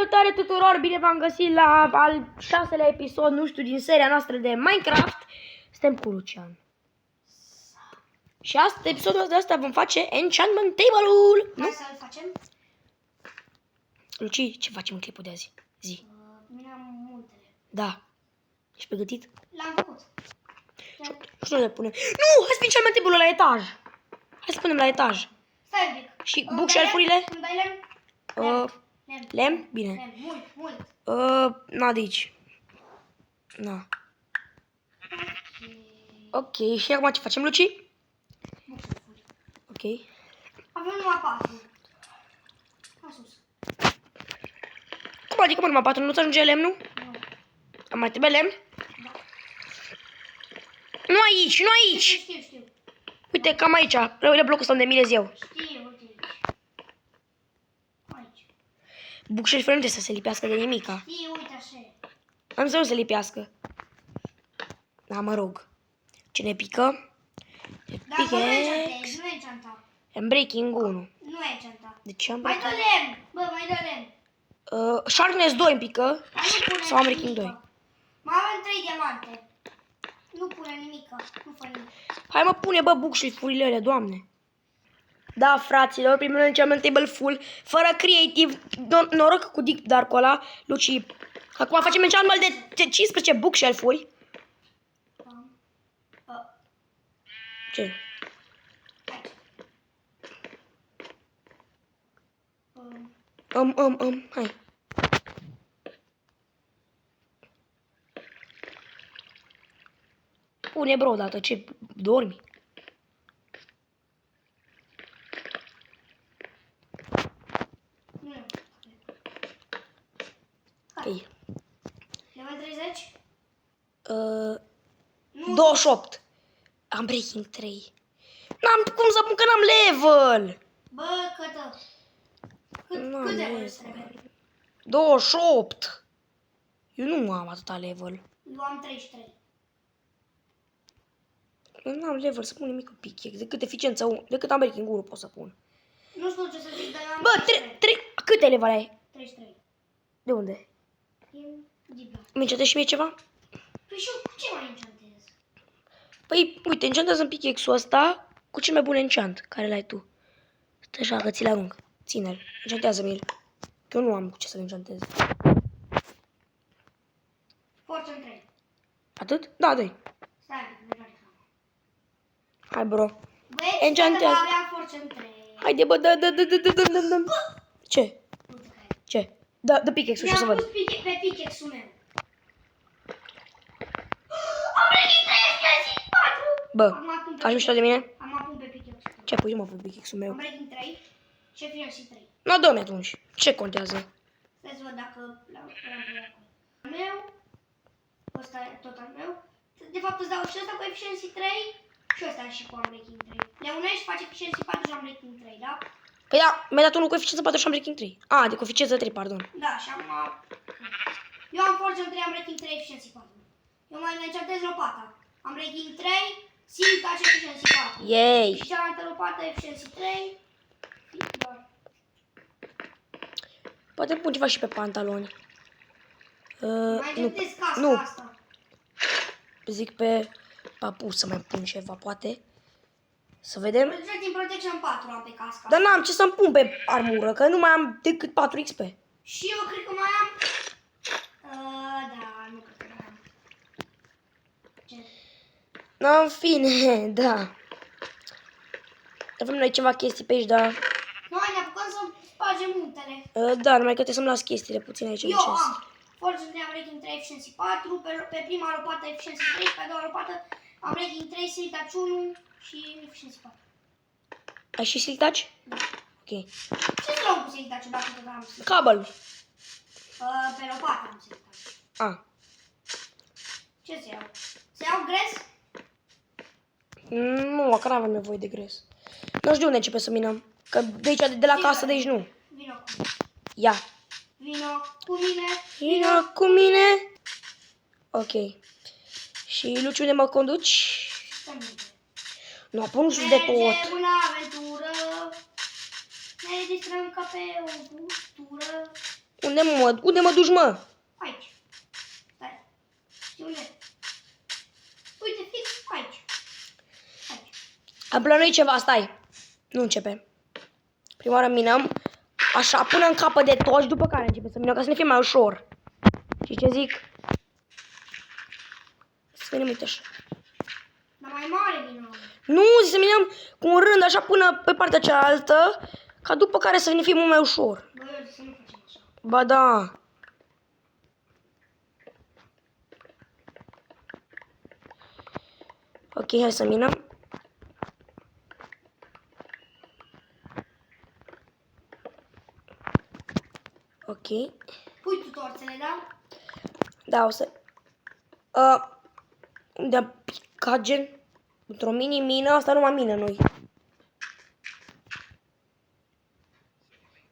Salutare tuturor, bine v-am găsit la al 6-lea episod, nu știu, din seria noastră de Minecraft. Suntem cu Lucian. Și astăzi, episodul de asta vom face Enchantment Table-ul. Hai să-l facem? Luci, ce facem în clipul de azi? Zi. Minăm multele. Da. Ești pregătit? L-am făcut. Nu știu unde punem. Nu, hai să fim Enchantment Table-ul la etaj. Hai să punem la etaj. Stai un pic. Și bookshelf-urile? Îmi dai lemn? Lemn. Lemn? Bine. Lemn, mult. Na, de aici. Na. Ok, și acum ce facem, Luci? Bookshelf-uri. Ok. Avem numai 4. A sus. Cum adică, mă, numai 4? Nu-ți ajunge lemnul? Nu. Am mai trebuie lemn? Da. Nu aici, nu aici! Știu. Uite, cam aici. Răurile blocul ăsta unde milez eu. Știu, uite. Aici. Bookshelf-ul nu trebuie să se lipească de nimica. Știu, uite așa. Am să nu se lipească. Da, mă rog. Ce ne pică? Ne Dar nu pică. enchantezi, nu enchanta. În breaking 1. Nu enchanta. De ce am Mai dă breaking? lemn. Bă, mai dă lemn. Sharpness 2 îmi pică. Hai, nu pune Sau am nimic. breaking 2. Mai avem 3 diamante. Nu pune nimica. Nu fă nimic. Hai mă, pune, bă, bookshelf-urile alea, doamne. Da, fraților, primul enchantment table full, fără creative, noroc cu Deep Dark-ul ăla, Luci. Acum facem enchantment de 15 bookshelf-uri. Ce? Aici. Hai. Pune, bro, odată, ce, dormi? Nu. Ok. Level 30? Nu. 28. Am breaking 3. N-am cum să pun că n-am level. Bă, câtă? N-am Cât de level. mult trebuie? 28. Eu nu am atâta level. Eu am 33. Eu n-am level să pun nimic cu pickaxe. Decât eficiența 1. Decât am breaking 1 pot să pun. Nu știu ce să zic, dar eu am Bă, 33. câte level ai? 33. De unde? Din Dibla. Îmi închantezi și mie ceva? Păi și eu cu ce mai enchantez? Păi, uite, enchantează-mi pickaxe-ul ăsta cu cel mai bun enchant care l-ai tu. Stai așa că ți-l arunc. Ține-l. Enchantează-mi-l. Că eu nu am cu ce să-l enchantez. Fortune 3. Atât? Da, dă-i. Stai, nu mai reclamă. Hai, bro. Băi, Enchantează. avea Fortune 3. Haide, bă, dă. Ce? Uite că ai. Ce? Dă pickaxe-ul și o să Mi-am văd. pus pe pickaxe-ul meu. Am breaking 3 explosiv 4! Bă, Acum pun pe faci mișto de mine? Am pun pe pickaxe-ul. Ce pui, mă, pe pickaxe-ul Am meu? breaking 3 și efficiency 3. Nu, dă-mi atunci. Ce contează? Stai să văd dacă l-am pus acolo. Al meu, ăsta e tot al meu. De fapt îți dau și ăsta cu efficiency 3 și ăsta și cu unbreaking 3. Le unești, faci efficiency 4 și unbreaking 3, da? Păi da, mi-ai dat unul cu eficiență 4 și am breaking 3. A, de cu eficiență 3, pardon. Da, și acum... Eu am fortune 3, am breaking 3, efficiency 4. Eu mai încercez lopata. Am breaking 3, silta și efficiency 4. Yay! Și cealaltă lopată, efficiency 3. Doar. Poate pun ceva și pe pantaloni. Mai Nu, încercez casa nu, asta. zic pe papuci să mai pun ceva, poate. Să vedem. Protection din Protection 4 am pe casca. Dar n-am ce să-mi pun pe armură, că nu mai am decât 4 XP. Și eu cred că mai am... Da, nu cred că mai am. Ce? No, în fine, da. Avem noi ceva chestii pe aici, dar... Noi ne apucăm să spargem muntele. Da, numai că trebuie să-mi las chestiile puțin aici în Eu chest. am Fortune 3, am breaking 3, efficiency 4. Pe prima lopată efficiency 3, pe a doua lopată am breaking 3, silk touch 1 și efficiency 4. Ai și silk touch? Da. Ok. Ce să luăm cu silk touch dacă tot am silk? Cable. Pe lopată am silk touch. A. Ce să iau? Să iau gres? Nu, că n-avem nevoie de gres. Nu știu de unde începe să minăm. Că de aici, de la casă, de aici nu. Vino cu mine. Ia. Vino cu mine. Vino cu mine. Ok. Și Luci, unde mă conduci? Stai minte. Nu, apă nu știu de tot. Mergem în aventură. Ne distrăm ca pe o cultură. Unde mă duci, mă? Aici. Stai. Știi unde? Uite, fix aici. Aici. Am plănuit ceva, stai. Nu începe. Prima oară minăm, așa, până în capăt de toți, după care începe să minăm, ca să ne fie mai ușor. Și ce zic? Să minăm, uite așa. Dar mai mare minăm. Nu, să minăm cu un rând, așa, până pe partea cealaltă, ca după care să ne fie mult mai ușor. Bă, eu să nu facem așa. Ba da. Ok, hai să minăm. Ok. Pui tu torțele, da? Da, o să... De-a picat gen într-o mini-mină, asta nu mai mină noi.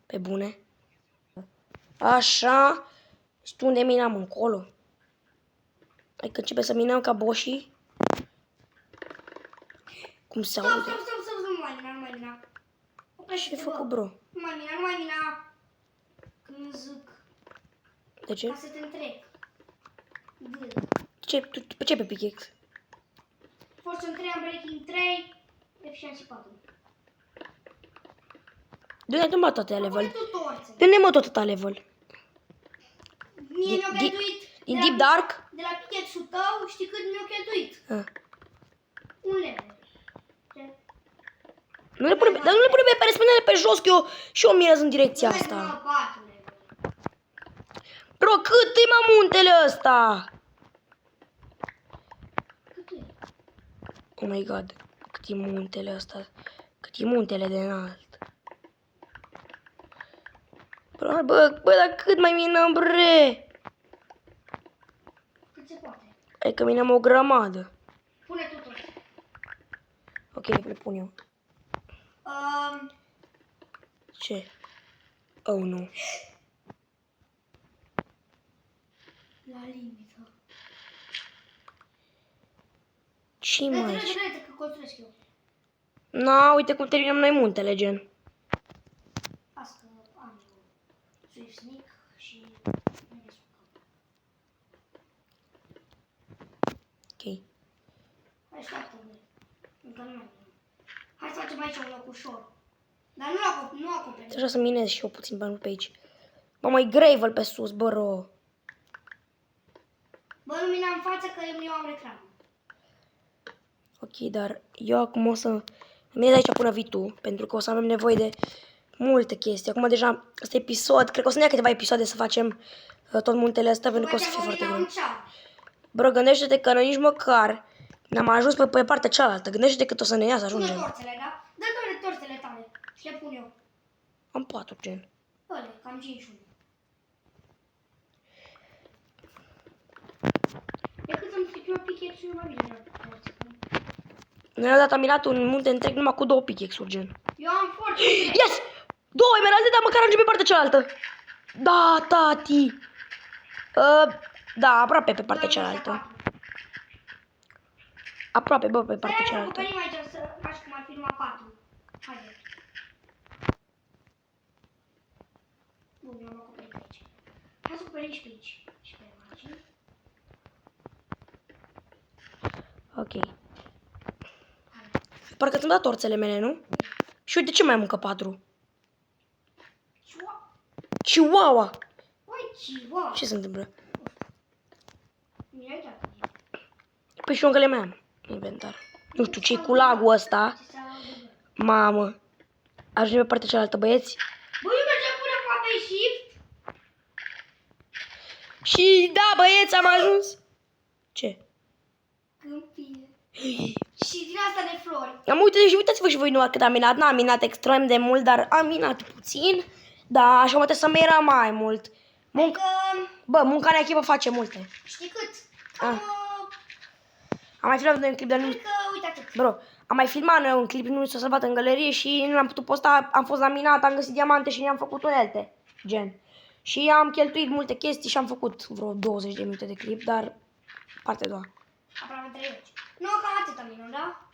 Pe bune. Așa. Și tu unde minam? Încolo. Adică începe să minăm ca boșii. Cum se Stop, aude? stop, stop, stop, nu mai mina, nu mai mina. Ce-ai făcut, bro? Nu mai mina, nu mai mina. Când zic, De ce? ca să te întrec. Pe ce pe pickaxe? Fortune 3, Unbreaking 3, Efficiency 4. De unde ai tomat toate Pune level? tu torțele. De unde mă tot atâta level? Mie mi-a cheltuit. Din de la- Deep Dark? De la pickaxe-ul tău, știi cât mi-a cheltuit? Ah. Un level. Ce? Nu le pune, dar nu le pune pe spune pe jos, că și eu mirez în direcția Nu asta. mai 4 level. Bro, cât e mă muntele ăsta? Cât e? Oh my god, cât e muntele ăsta? Cât e muntele de înalt? Bă, dar cât mai minăm, bre? Cât se poate? Adică minăm o grămadă. Pune tu torțele. Ok, le pun eu. Ce? Oh, nu. La limită. Ce mai? Dă-te că construiesc eu. Na, uite cum terminăm noi muntele, gen. Asta am eu. Swift Sneak și... Ok. Hai, așteaptă-mă. Încă nu mai am. Hai să facem aici un loc ușor. Dar nu acoperim. Trebuie să minez și eu puțin bani pe aici. Mă, mai gravel pe sus, bro. Bă, nu mina în față că eu am reclamă. Ok, dar eu acum o să minez aici până vii tu, pentru că o să avem nevoie de multe chestii. Acum deja, ăsta episod, cred că o să ne ia câteva episoade să facem tot muntele ăsta, pentru că o să fie foarte greu. Bro, gândește-te că noi nici măcar n-am ajuns pe partea cealaltă. Gândește-te cât o să ne ia să Pune ajungem. torțele, da? Dă-mi torțele tale și le pun eu. Am 4 gen. Ăle, cam 51. Decât să-mi stric eu pichet și eu mai bine la torțe. Noi odată am minat un munte întreg numai cu 2 pickaxe-uri, gen. Eu am forță. Yes! 2 emeralde, dar măcar ajungem pe partea cealaltă. Da, tati. Da, aproape pe partea cealaltă. Aproape, bă, pe partea Hai să cealaltă. acoperim aici să faci cum ar fi numai 4. Haide. Bun, eu am acoperit aici. Hai să acoperim și pe aici. Și pe margine. Ok. Parcă ți-am dat torțele mele, nu? Și uite ce mai am încă 4. Chihuahua! Ui, Chihuahua. Ce se întâmplă? Mira aici. Păi și eu încă le mai am în inventar. Nu știu ce cu lagul ăsta. Mamă. Ajungem pe partea cealaltă, băieți. Bă, eu mergeam până acum pe shift. Și da, băieți, am ajuns. Ce? Câmpie. Și din asta de flori. Am uitat și uitați-vă și voi numai cât am minat. N-am minat extrem de mult, dar am minat puțin. Da, așa poate să mera mai mult. Adică, Bă, munca în echipă face multe. știi cât? Am mai filmat un clip, dar nu... Adică, uite atât. Bro, am mai filmat un clip, nu s-a salvat în galerie și nu l-am putut posta. Am fost la minat, am găsit diamante și ne-am făcut unelte. Gen. Și am cheltuit multe chestii și am făcut vreo 20 de minute de clip, dar partea a doua. Aproape 30. Nu, cam atât am minut, da?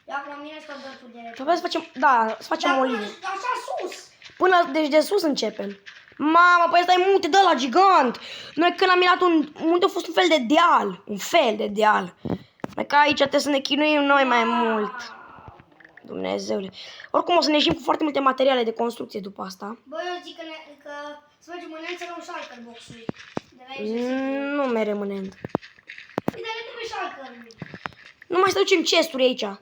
Eu acum minez tot dărțul de... Trebuie să facem, da, să facem o linie. Așa sus. Până, deci de sus începem. Mamă, păi ăsta e munte de la gigant. Noi când am minat un munte a fost un fel de deal. Un fel de deal. Mai că aici trebuie să ne chinuim noi mai mult. Dumnezeule. Oricum o să ne ieșim cu foarte multe materiale de construcție după asta. Bă, eu zic că să mergem în el să luăm shulker box-uri. De la USS. Nu mai rămânând. Păi, dar ne trebuie shulker-uri. Nu mai să ducem chesturi aici. Eu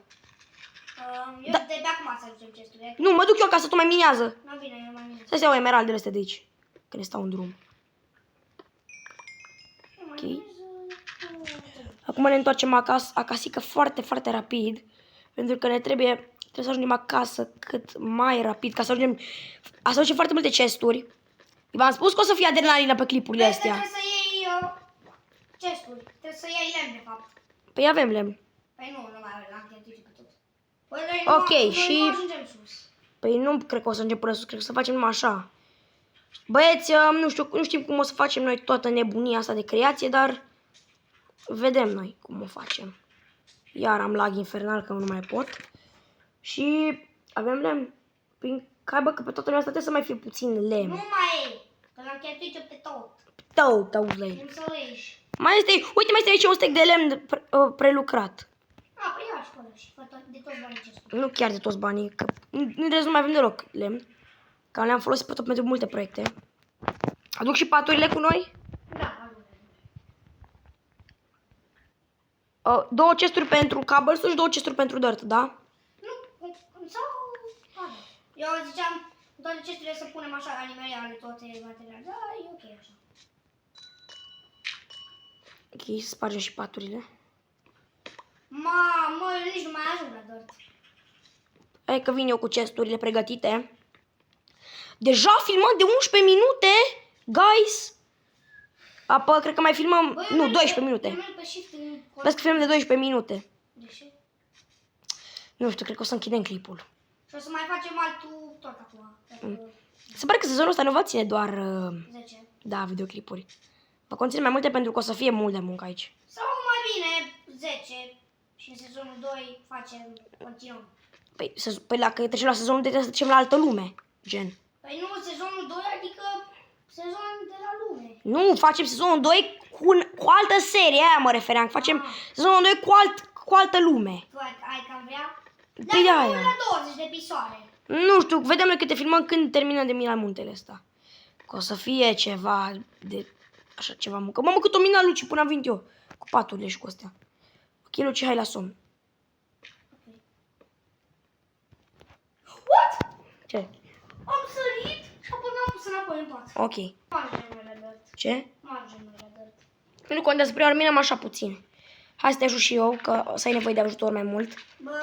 de pe acum să ducem chesturi. Nu, mă duc eu ca să tu mai minează. Nu bine, eu mai mine. Să-ți iau emeraldele astea de aici. Că ne stau în drum. Ok. Acum ne întoarcem acasică foarte, foarte rapid. Pentru că trebuie să ajungem acasă cât mai rapid. Ca să ajungem foarte multe chesturi. V-am spus că o să fie adrenalină pe clipurile astea. Trebuie să iei chesturi. Trebuie să iei lemn, de fapt. Păi avem lemn. Păi nu mai l-am cheltuit pe tot. Păi noi Ok, noi și- nu ajungem sus. Păi nu cred că o să ajungem până sus. Cred că o să facem numai așa. Băieți, nu știm cum o să facem noi toată nebunia asta de creație, dar vedem noi cum o facem. Iar am lag infernal că nu mai pot. Și avem lemn. Prin care, bă, că pe toată lumea asta trebuie să mai fie puțin lemn. Nu mai e. Că l-am cheltuit eu pe tot. Tău, lei. Înțelegi? Mai este aici un stec de lemn prelucrat. A, păi ia și până și fă de toți banii chesturi. Nu chiar de toți banii, că în rest nu mai avem deloc lemn. Că le-am folosit pe tot pentru multe proiecte. Aduc și paturile cu noi? Da, ajunge. 2 chesturi pentru cobblestone și 2 chesturi pentru dirt, da? Nu, sau... Eu ziceam, toate chesturile să punem așa la nimereale, toate materialele. Da, e ok așa. Ok, să spargem și paturile. Mamă, eu nici nu mai ajung la dirt. Hai că vin eu cu chesturile pregătite. Deja filmăm de 11 minute, guys. Apă, cred că mai filmăm, Bă, nu, 12 minute. Eu merg pe shift în... Vezi că filmăm de 12 minute. De ce? Nu știu, cred că o să închidem clipul. Și o să mai facem altul tot acum. Se pare că sezonul ăsta nu va ține doar, 10. da, videoclipuri. Va conține mai multe pentru că o să fie mult de muncă aici. Sau mai bine 10 și în sezonul 2 continuăm. Păi dacă trecem la sezonul 2 trebuie să trecem la altă lume, gen. Păi nu sezonul 2, adică sezonul de la lume. Nu, facem sezonul 2 cu altă serie, aia mă refeream. Facem sezonul 2 cu altă lume. Tu ai cam vrea? Păi de Dar aia. nu la 20 de episoade. Nu știu, vedem noi câte filmăm când terminăm de minat muntele ăsta. Că o să fie ceva de... Așa ceva muncă. Mamă, cât o mina Luci până am venit eu. Cu paturile și cu astea. Ok, Luci, hai la somn. What? Ce? Am sărit și apoi m-am pus înapoi în pat. Ok. Margem la dirt. Ce? Margem la dirt. Nu contează, prima oară minăm așa puțin. Hai să te ajut și eu, că o să ai nevoie de ajutor mai mult. Bă,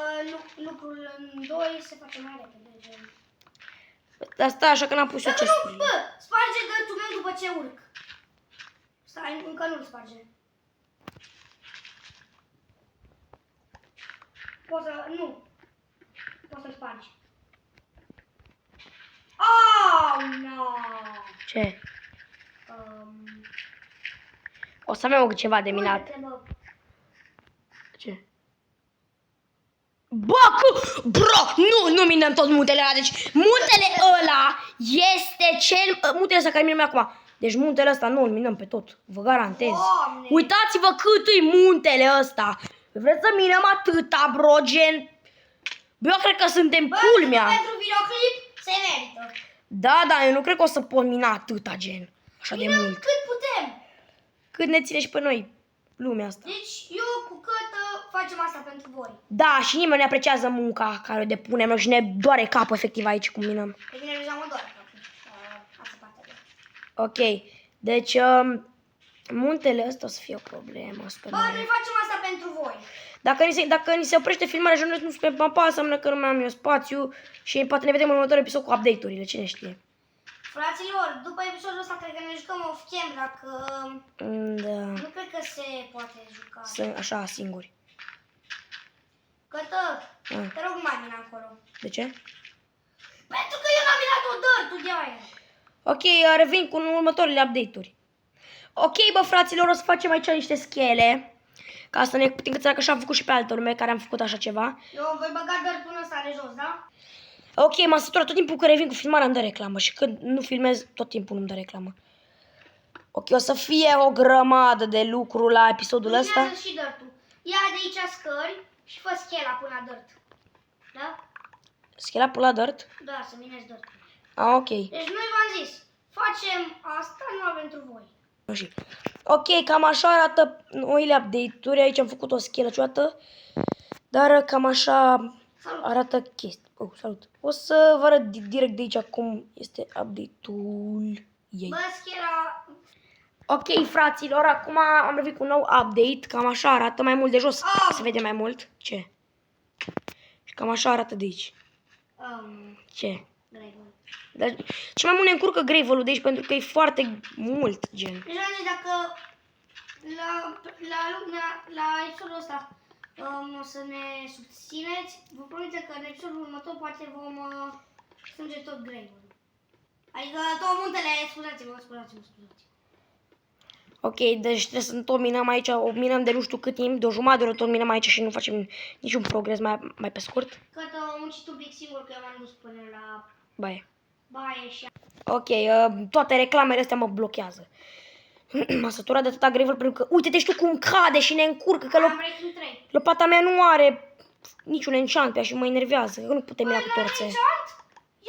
lucrul în 2 se face mai repede. Gen. Dar stai așa că n-am pus eu Dacă nu, chesturile. bă, sparge dărtul meu după ce urc. Stai, încă nu-l sparge. Poți să, nu. Poți să-l spargi. Oh, no. Ce? O să avem ceva de minat. Uite-te, bă. Ce? Bă, bro, nu minăm tot muntele ăla. Deci muntele ăla este cel... Muntele ăsta care minăm acum. Deci muntele ăsta nu îl minăm pe tot. Vă garantez. Doamne. Uitați-vă cât e muntele ăsta. Vreți să minăm atâta, bro, gen... Bă, eu cred că suntem Bă, culmea. pentru videoclip se merită. Da, eu nu cred că o să pot mina atâta, gen. Așa de Minăm mult. cât putem. Cât ne ține și pe noi lumea asta. Deci eu cu Cătă facem asta pentru voi. Da, și nimeni nu apreciază munca care o depunem noi și ne doare capul efectiv aici cum minăm. Pe mine deja mă doare capul. Asta partea de. Ok, deci muntele ăsta o să fie o problemă, sper. Bă, noi facem asta pentru voi. Dacă ni se oprește filmarea și nu pe mapa, înseamnă că nu mai am eu spațiu și poate ne vedem în următorul episod cu update-urile, cine știe. Fraților, după episodul ăsta cred că ne jucăm off-cam, dacă... Da, Nu cred că se poate juca. sunt așa singuri. Cătă, te rog, nu mai vin acolo. De ce? Pentru că eu n-am minat o dărtul de aia. Ok, revin cu următoarele update-uri. Ok, bă, fraților, o să facem aici niște schele. Ca să ne putem că așa am făcut și pe altă lume care am făcut așa ceva. Eu voi băga dărtul ăsta de jos, da? Ok, m-am săturat tot timpul că revin cu filmarea îmi dă reclamă și când nu filmez tot timpul nu-mi dă reclamă. Ok, o să fie o grămadă de lucru la episodul ăsta. Luminează și dirt-ul. Ia de aici scări și fă schela până la dirt. Da? Schela pula la dirt? Da, să minezi dirt. Ah, ok. Deci noi v-am zis, facem asta numai pentru voi. Nu știu. Ok, cam așa arată noile update-uri. Aici am făcut o schelă ciudată. Dar cam așa Salut. arată chestia. Oh, salut. O să vă arăt direct de aici cum este update-ul ei. Bă, schela... Ok, fraților, acum am revenit cu un nou update. Cam așa arată, mai mult de jos. Se vede mai mult. Ce? Și cam așa arată de aici. Ce? Gravel. Dar ce mai mult ne încurcă gravel-ul de aici pentru că e foarte mult, gen. Deci, Ani, dacă la episodul ăsta o să ne susțineți, vă promit că în episodul următor poate vom strânge tot gravel. Adică tot muntele, scuzați-mă. Ok, deci trebuie să tot minăm aici, o minăm de nu știu cât timp, de o jumătate de oră tot minăm aici și nu facem niciun progres mai pe scurt. Că am muncit un pic singur, că eu m-am dus până la Baie. baie și... Ok, toate reclamele astea mă blochează. M-a săturat de atâta gravel pentru că, uite-te și tu cum cade și ne încurcă, că Am Breaking 3. lopata mea nu are niciun enchant pe ea și mă enervează, că nu putem ia cu torțe.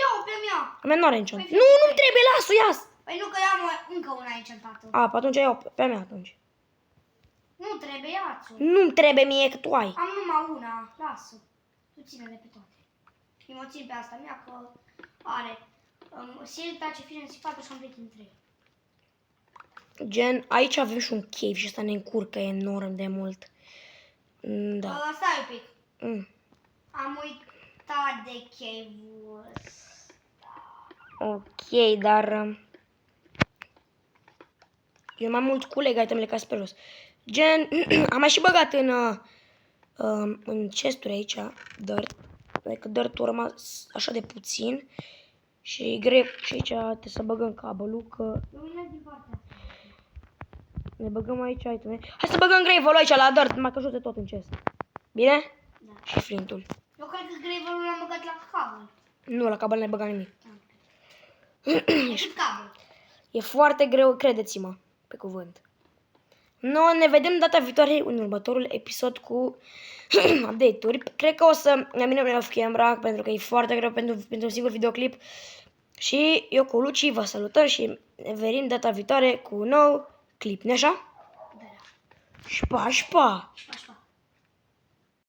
Ia-o pe mea. A mea nu are enchant. Păi, Nu trebuie, las-o, ia. Păi nu, că eu am încă una enchantată. A, pe atunci iau pe a mea atunci. Nu trebuie, ia-ți-o. Nu-mi trebuie mie că tu ai. Am numai una, lasă. Tu ține-le pe toate. Eu mă țin pe asta mea că are Silk, Touch, Efficiency 4 și am Breaking 3. Gen, aici avem și un cave și ăsta ne încurcă enorm de mult. Da. Stai un pic. Mm. Am uitat de cave-ul ăsta. Ok, dar eu mai mult culeg itemele ca pe jos. Gen, am mai și băgat în chesturi aici, dirt. Adică dirt-ul a rămas așa de puțin. Și e greu. Și aici trebuie să băgăm cabelul, că Lumina din partea asta. ne băgăm aici iteme. Hai să băgăm gravel-ul aici la dirt, mai că jos de tot în chest. Bine? Da. Și flintul. Eu cred că gravel-ul l-am băgat la cabel. Nu, la cabel n-ai băgat nimic. Și cabel. E foarte greu, credeți-mă, pe cuvânt. Noi ne vedem data viitoare în următorul episod cu update-uri. Cred că o să ne aminăm off camera pentru că e foarte greu pentru un singur videoclip. Și eu cu Luci vă salutăm și ne vedem data viitoare cu un nou clip, nu așa? Da. Șpa, șpa! Așa.